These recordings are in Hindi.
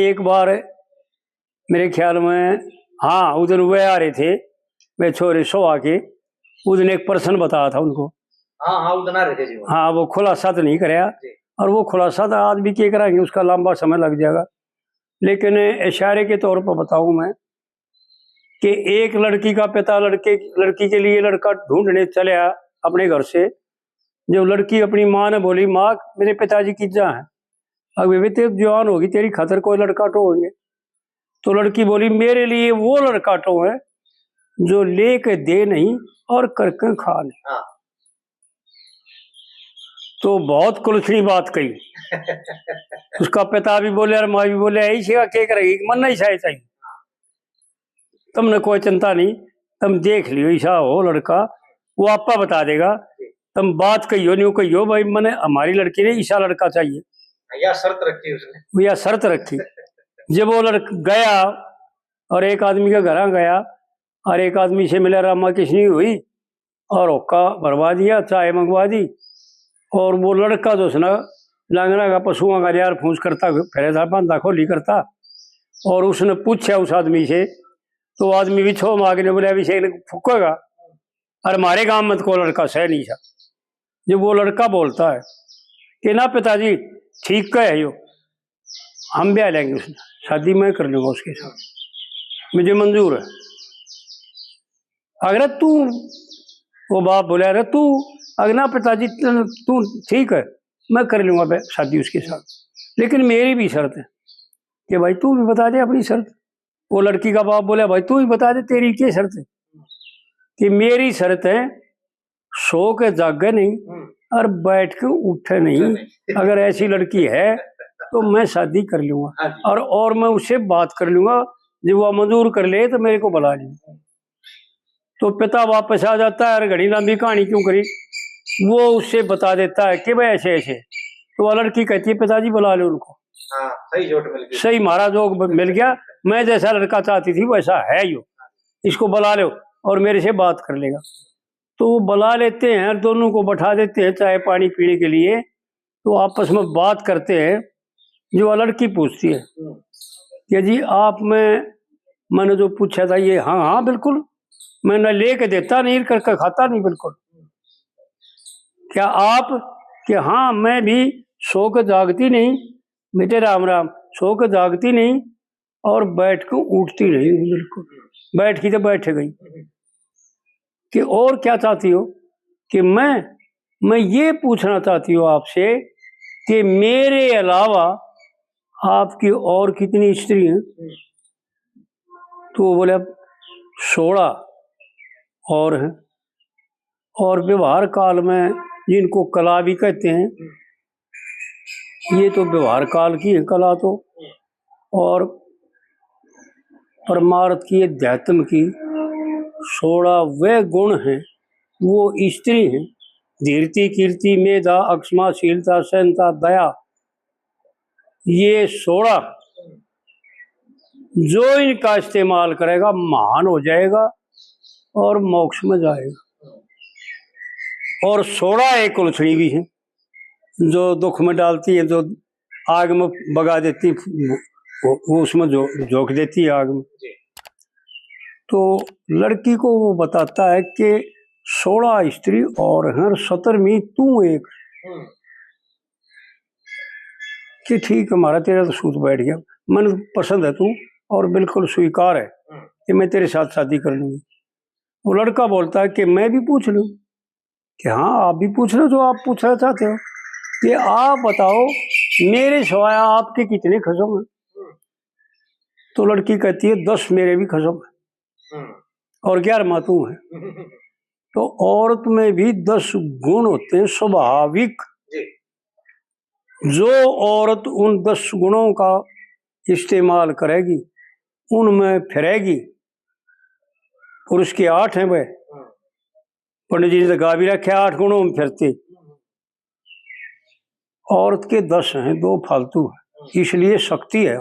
एक बार मेरे ख्याल में, हाँ उधर वे आ रहे थे, वे छोरे सो आके उधर एक पर्सन बताया था उनको। हाँ उधर आ रहे थे जी वो। हाँ वो खुलासा तो नहीं कराया, और वो खुलासा तो आज भी क्या कराएंगे, उसका लंबा समय लग जाएगा। लेकिन इशारे के तौर पर बताऊं मैं कि एक लड़की का पिता लड़की के लिए लड़का ढूंढने चला अपने घर से। जब लड़की अपनी माँ ने बोली, माँ मेरे पिताजी किज्जा है, अब भी तेरी जवान होगी, तेरी खातर कोई लड़का तो होंगे। तो लड़की बोली, मेरे लिए वो लड़का तो है जो लेके दे नहीं और करके खा ले। तो बहुत कुलछड़ी बात कही। उसका पिता भी बोले और माँ भी बोले, ऐसी क्या करेगी, मन नहीं चाहिए, तुमने कोई चिंता नहीं, तुम देख लियो, ऐसा हो लड़का वो आपा बता देगा, तुम बात कहियो नहीं कहियो भाई मैंने हमारी लड़की ने ईसा लड़का चाहिए, या शर्त रखी उसने, या शर्त रखी। जब वो लड़का गया और एक आदमी के घर गया और एक आदमी से मिला, रामा किसनी हुई और ओक्का भरवा दिया, चाय मंगवा दी। और वो लड़का जो ना लांगना का पशुओं का यार फूस करता फिर था, बांधा खोली करता। और उसने पूछा उस आदमी से, तो आदमी भी छो मांगने बोले अभी से फूकेगा, और हमारे गांव में तो कोई लड़का सह नहीं था। जब वो लड़का बोलता है कि ना पिताजी ठीक है यो, हम ब्याह लेंगे, उसने शादी मैं कर लूंगा उसके साथ, मुझे मंजूर है। अगर तू, वो बाप बोले अरे तू अगर ना पिताजी तू ठीक है मैं कर लूंगा शादी उसके साथ, लेकिन मेरी भी शर्त है कि भाई तू भी बता दे अपनी शर्त। वो लड़की का बाप बोले भाई तू ही बता दे तेरी क्या शर्त है। कि मेरी शर्त है सो के जागे नहीं और बैठ के उठे नहीं, अगर ऐसी लड़की है तो मैं शादी कर लूंगा, और मैं उससे बात कर लूंगा, जब वो मंजूर कर ले तो मेरे को बुला ले। तो पिता वापस आ जाता है, और घड़ी लंबी कहानी क्यों करी, वो उससे बता देता है कि भाई ऐसे ऐसे। तो वो लड़की कहती है पिताजी बुला लो उनको, सही जोड़ मिल गया, सही मारा जो मिल गया, मैं जैसा लड़का चाहती थी वैसा है यो, इसको बुला लो और मेरे से बात कर लेगा। तो वो बुला लेते हैं और दोनों को बैठा देते हैं चाय पानी पीने के लिए। तो आपस में बात करते हैं। जो लड़की पूछती है कि जी आप मैंने जो पूछा था ये, हाँ हाँ बिल्कुल, मैं न लेके देता नहीं करके खाता नहीं बिल्कुल। क्या आप, कि हाँ मैं भी सो के जागती नहीं बेटे, राम राम, सो के जागती नहीं और बैठ के उठती नहीं बिल्कुल, बैठ की तो बैठ गई। कि और क्या चाहती हो, कि मैं ये पूछना चाहती हूँ आपसे कि मेरे अलावा आपकी और कितनी स्त्री हैं। तो वो बोले 16 और हैं, और व्यवहार काल में जिनको कला भी कहते हैं, ये तो व्यवहार काल की है कला तो, और परमार्थ की अध्यात्म की 16 वे गुण हैं वो स्त्री हैं। धीरती कीर्ति मेधा अक्षमाशीलता सहनता दया, ये 16 जो इनका इस्तेमाल करेगा महान हो जाएगा और मोक्ष में जाएगा। और 16 एक कुलछड़ी भी है जो दुख में डालती है, जो आग में भगा देती, वो उसमें झोंक देती है आग में। तो लड़की को वो बताता है कि 16 स्त्री और हैं, 17वीं तू एक। कि ठीक है हमारा तेरा तो सूत बैठ गया, मन पसंद है तू और बिल्कुल स्वीकार है कि मैं तेरे साथ शादी कर लूंगी। वो लड़का बोलता है कि मैं भी पूछ लूं, कि हाँ आप भी पूछ लो जो आप पूछना चाहते हो, कि आप बताओ मेरे सिवाय आपके कितने खसम हैं। तो लड़की कहती है 10 मेरे भी खसम है और 11 तू है। तो औरत में भी 10 गुण होते हैं स्वाभाविक, जो औरत उन 10 गुणों का इस्तेमाल करेगी उनमें फिरेगी। पुरुष के 8 हैं वह, पंडित जी ने गा भी रखे 8 गुणों में फिरते, औरत के 10 हैं, 2 फालतू है, इसलिए शक्ति है।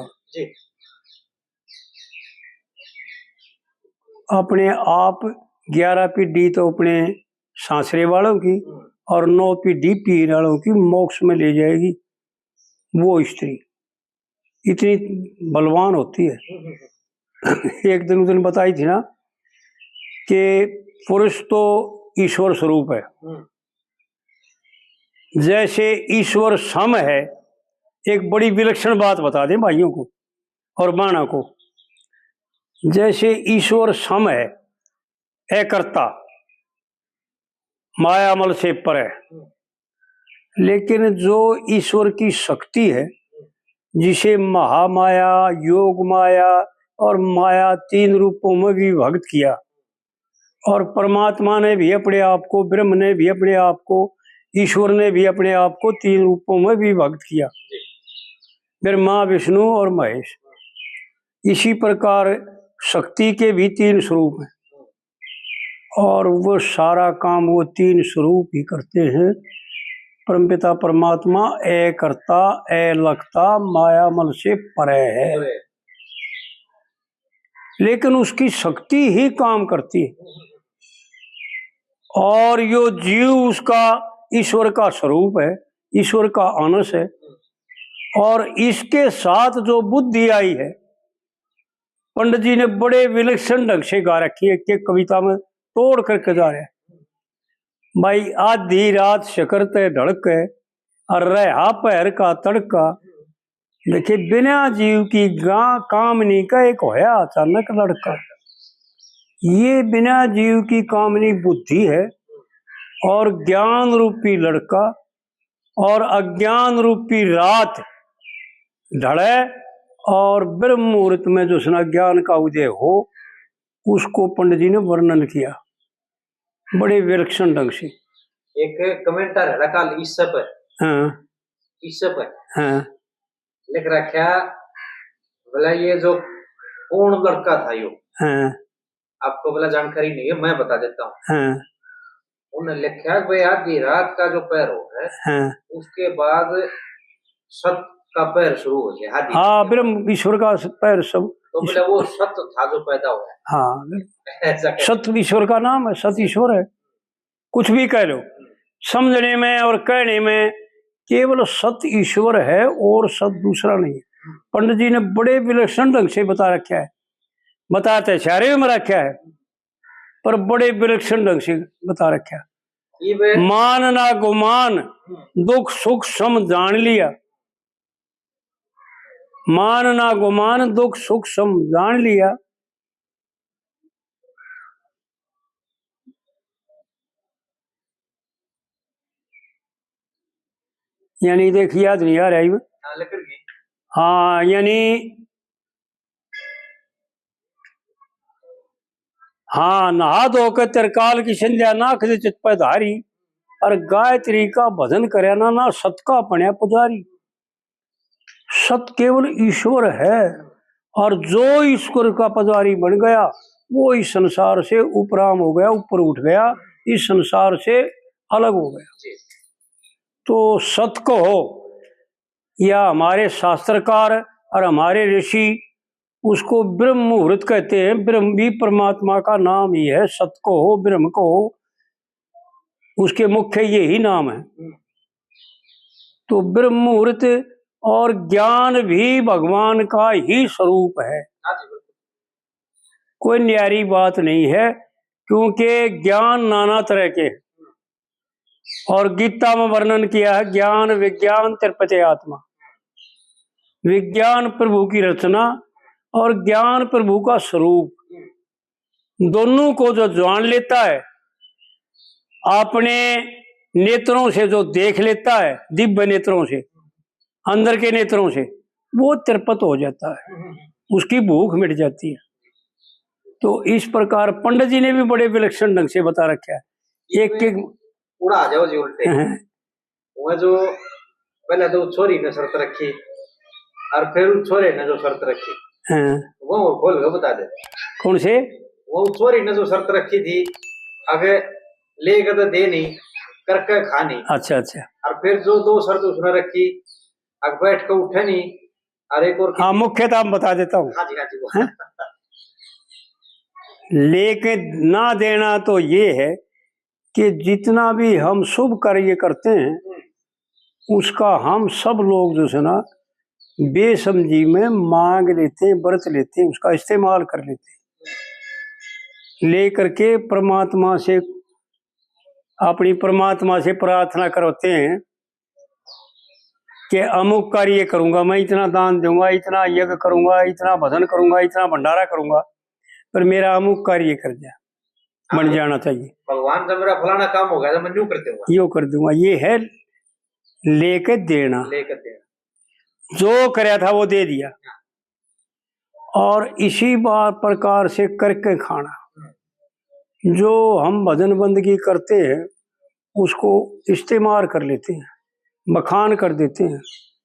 अपने आप 11 पीढ़ी तो अपने सांसरे वालों की और 9 पीढ़ी पीर वालों की मोक्ष में ले जाएगी वो स्त्री। इतनी बलवान होती है। एक दिन उस दिन बताई थी ना कि पुरुष तो ईश्वर स्वरूप है, जैसे ईश्वर सम है। एक बड़ी विलक्षण बात बता दें भाइयों को और माना को, जैसे ईश्वर सम है, एकर्ता, मायामल से पर है, लेकिन जो ईश्वर की शक्ति है, जिसे महामाया, योग माया और माया 3 रूपों में विभक्त किया, और परमात्मा ने भी अपने आप को, ब्रह्म ने भी अपने आप को, ईश्वर ने भी अपने आप को 3 रूपों में विभक्त किया, ब्रह्मा, विष्णु और महेश। इसी प्रकार शक्ति के भी 3 स्वरूप हैं, और वो सारा काम वो 3 स्वरूप ही करते हैं। परमपिता परमात्मा एकर्ता, अलखता, मायामल से परे है, लेकिन उसकी शक्ति ही काम करती है। और यो जीव उसका ईश्वर का स्वरूप है, ईश्वर का अंश है, और इसके साथ जो बुद्धि आई है, पंडित जी ने बड़े विलक्षण ढंग से गा रखी है कि कविता में तोड़ करके जा रहे हैं। भाई आधी रात शकरते ढड़के और रहा पैर का तड़का, देखिए बिना जीव की गां कामनी का एक होया अचानक लड़का। ये बिना जीव की कामनी बुद्धि है, और ज्ञान रूपी लड़का और अज्ञान रूपी रात ढड़े, और ब्रह्म मुहूर्त में जो स्ना ज्ञान का उदय हो, उसको पंडित जी ने वर्णन किया बड़े विलक्षण ढंग से। एक कमेंटर है कल ईसप है, हाँ ईसप है, हाँ, लिख रखा बोला ये जो कौन लड़का था यो, हाँ, आपको बोला जानकारी नहीं है, मैं बता देता हूँ। हाँ, उन्होंने लिखा भाई आधी रात का जो पैर हो है, हाँ, उसके बाद सत का पैर शुरू हो गया। हाँ, ब्रह्म ईश्वर का पैर सब, तो बोले वो सत था जो पैदा हुआ है। हाँ, सत ईश्वर का नाम है, सत ईश्वर है। कुछ भी कह लो, समझने में और कहने में केवल सत ईश्वर है और सत दूसरा नहीं है। पंडित जी ने बड़े विलक्षण ढंग से बता रखा है, बताते सारे में रखा है, पर बड़े विलक्षण ढंग से बता रखा है। मान ना गुमान, दुख सुख सम जान लिया, मान ना गुमान, दुख सुख सम जान लिया। यानी देखिए याद नहीं आ रहा है। हाँ, यानी हाँ, नहा धोकर त्रिकाल की संध्या नाख दे चित पर धारी, और गायत्री का भजन करे ना सत का पण्या पुजारी। सत केवल ईश्वर है, और जो ईश्वर का पुजारी बन गया वो इस संसार से उपराम हो गया, ऊपर उठ गया, इस संसार से अलग हो गया। तो सत को हो, या हमारे शास्त्रकार और हमारे ऋषि उसको ब्रह्म मुहूर्त कहते हैं। ब्रह्म भी परमात्मा का नाम ही है। सत को हो, ब्रह्म को हो, उसके मुख्य यही नाम है। तो ब्रह्म मुहूर्त और ज्ञान भी भगवान का ही स्वरूप है, कोई न्यारी बात नहीं है, क्योंकि ज्ञान नाना तरह के, और गीता में वर्णन किया है ज्ञान विज्ञान त्रिपति आत्मा। विज्ञान प्रभु की रचना और ज्ञान प्रभु का स्वरूप, दोनों को जो जान लेता है, अपने नेत्रों से जो देख लेता है, दिव्य नेत्रों से, अंदर के नेत्रों से, वो त्रिपत हो जाता है, उसकी भूख मिट जाती है। तो इस प्रकार पंडित जी ने भी बड़े विलक्षण ढंग से बता रखा है। एक उड़ा आ जाओ जी उल्टे। वो जो पहले तो छोरी ने शर्त रखी, और फिर छोरे ने जो शर्त रखी, वो खोल के बता दे कौन से। वो छोरी ने जो शर्त रखी थी, आगे लेगा तो दे नहीं, करके खा नहीं। अच्छा अच्छा। और फिर जो 2 शर्त उसने रखी, आगे बैठ के उठे नहीं, और एक और। हाँ, मुख्य तो मैं बता देता हूँ। हाँ जी, हाँ जी। लेके ना देना तो ये है कि जितना भी हम शुभ कार्य करते हैं, उसका हम सब लोग जो है ना बेसमझी में मांग लेते हैं, व्रत लेते हैं, उसका इस्तेमाल कर लेते हैं, लेकर के परमात्मा से अपनी परमात्मा से प्रार्थना करते हैं कि अमुक कार्य करूंगा, मैं इतना दान दूंगा, इतना यज्ञ करूंगा, इतना भजन करूंगा, इतना भंडारा करूंगा, पर मेरा अमुक कार्य कर दिया, बन जाना चाहिए। भगवान जब मेरा फलाना काम हो गया तो मैं यूं कर दूंगा, यो कर दूंगा। ये है लेके देना, जो कराया था वो दे दिया, और इसी बार प्रकार से करके खाना। जो हम भजन बंदगी करते हैं उसको इस्तेमाल कर लेते हैं, बखान कर देते हैं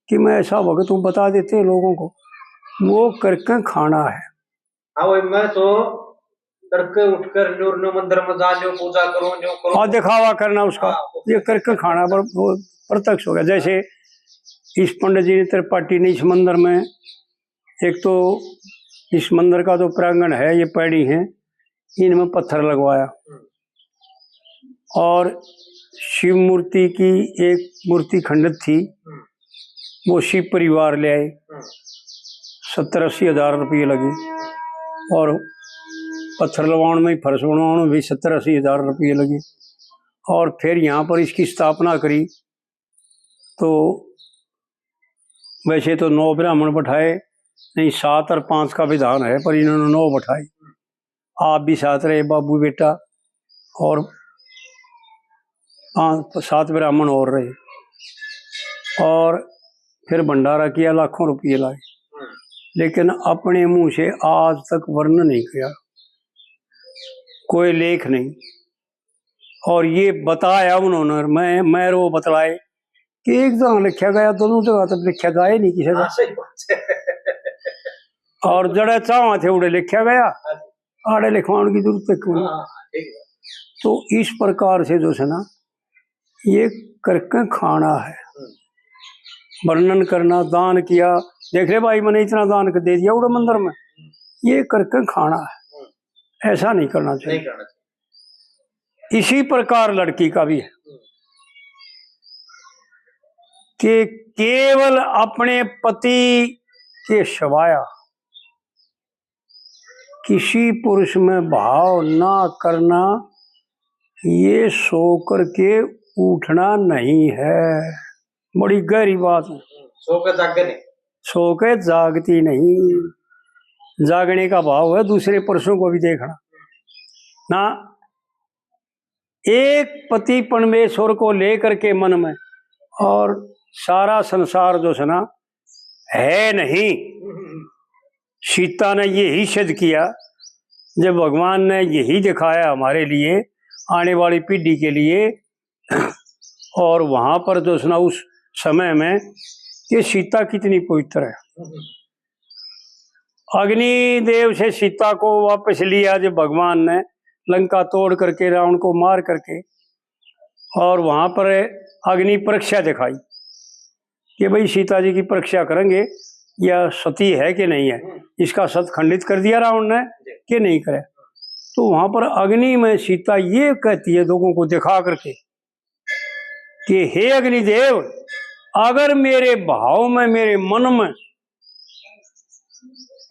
कि मैं ऐसा भगत हूँ, बता देते हैं लोगों को, वो करके खाना है। हाँ वही, मैं तो तड़के उठकर न्यू मंदिर में जा, न्यू पूजा करूं, न्यू करूं, और दिखावा करना उसका। ये करके खाना पर वो प्रत्यक्ष हो गया। जैसे इस पंडित जी ने त्रिपाठी ने इस मंदिर में, एक तो इस मंदिर का जो प्रांगण है, ये पैड़ी है, इनमें पत्थर लगवाया, और शिव मूर्ति की एक मूर्ति खंडित थी, वो शिव परिवार ले आए, 70-80 हज़ार रुपये लगे, और पत्थर लगवाने में, फर्श बनवाने में भी 70-80 हज़ार रुपये लगे, और फिर यहाँ पर इसकी स्थापना करी। तो वैसे तो 9 ब्राह्मण बैठाए, नहीं 7 और 5 का विधान है, पर इन्होंने 9 बैठाए। आप भी साथ रहे, बाबू बेटा, और 5-7 ब्राह्मण और रहे, और फिर भंडारा किया, लाखों रुपये लाए, लेकिन अपने मुंह से आज तक वर्णन नहीं किया, कोई लेख नहीं। और ये बताया उन्होंने, मैं वो बतलाए कि एक जगह लिखा गया, दोनों जगह तक लिखा गया नहीं किसी का, और जड़े चाह थे उड़े लिखा गया, आड़े लिखवाने की जरूरत क्यों। तो इस प्रकार से जो है ना, ये करके खाना है, वर्णन करना, दान किया, देख ले भाई मैंने इतना दान कर दे दिया उड़े मंदिर में, ये करके खाना है, ऐसा नहीं करना चाहिए। इसी प्रकार लड़की का भी है कि केवल अपने पति के सिवाय किसी पुरुष में भाव ना करना, ये सो करके उठना नहीं है। बड़ी गहरी बात है। सो के जागे नहीं, सो के जागती नहीं, जागने का भाव है दूसरे पुरुषों को भी देखना ना। एक पति परमेश्वर को लेकर के मन में, और सारा संसार जो है ना है नहीं। सीता ने यही सिद्ध किया, जब भगवान ने यही दिखाया हमारे लिए, आने वाली पीढ़ी के लिए, और वहां पर जो है ना उस समय में, कि सीता कितनी पवित्र है। अग्निदेव से सीता को वापस लिया जब भगवान ने, लंका तोड़ करके, रावण को मार करके, और वहां पर अग्नि परीक्षा दिखाई कि भाई सीता जी की परीक्षा करेंगे या सती है कि नहीं है। इसका सत खंडित कर दिया रावण ने कि नहीं करे। तो वहां पर अग्नि में सीता ये कहती है लोगों को दिखा करके कि हे अग्निदेव, अगर मेरे भाव में, मेरे मन में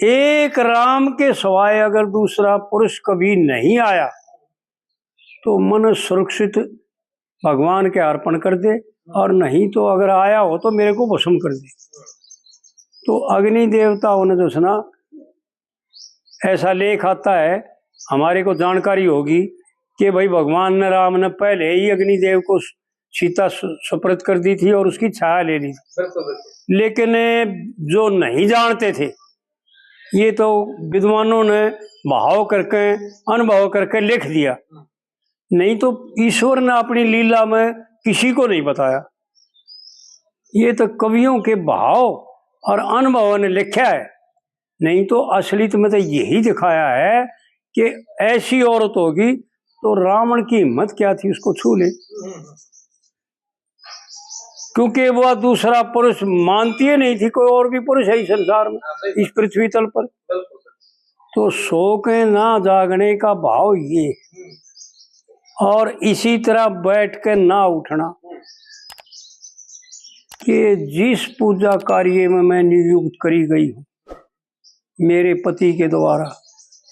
एक राम के सिवाय अगर दूसरा पुरुष कभी नहीं आया, तो मन सुरक्षित भगवान के अर्पण कर दे, और नहीं तो अगर आया हो तो मेरे को भस्म कर दे। तो अग्नि देवताओं ने जो सुना, ऐसा लेख आता है, हमारे को जानकारी होगी कि भाई भगवान ने, राम ने पहले ही अग्निदेव को सीता सुपुर्द कर दी थी और उसकी छाया ले ली थी। लेकिन जो नहीं जानते थे, ये तो विद्वानों ने भाव करके, अनुभव करके लिख दिया, नहीं तो ईश्वर ने अपनी लीला में किसी को नहीं बताया। ये तो कवियों के भाव और अनुभव ने लिखा है, नहीं तो असलियत में तो यही दिखाया है कि ऐसी औरत होगी तो रावण की हिम्मत क्या थी उसको छू ले, क्योंकि वह दूसरा पुरुष मानती ही नहीं थी, कोई और भी पुरुष है इस संसार में, इस पृथ्वी तल पर। तो सो के ना जागने का भाव ये, और इसी तरह बैठ के ना उठना, कि जिस पूजा कार्य में मैं नियुक्त करी गई हूँ मेरे पति के द्वारा,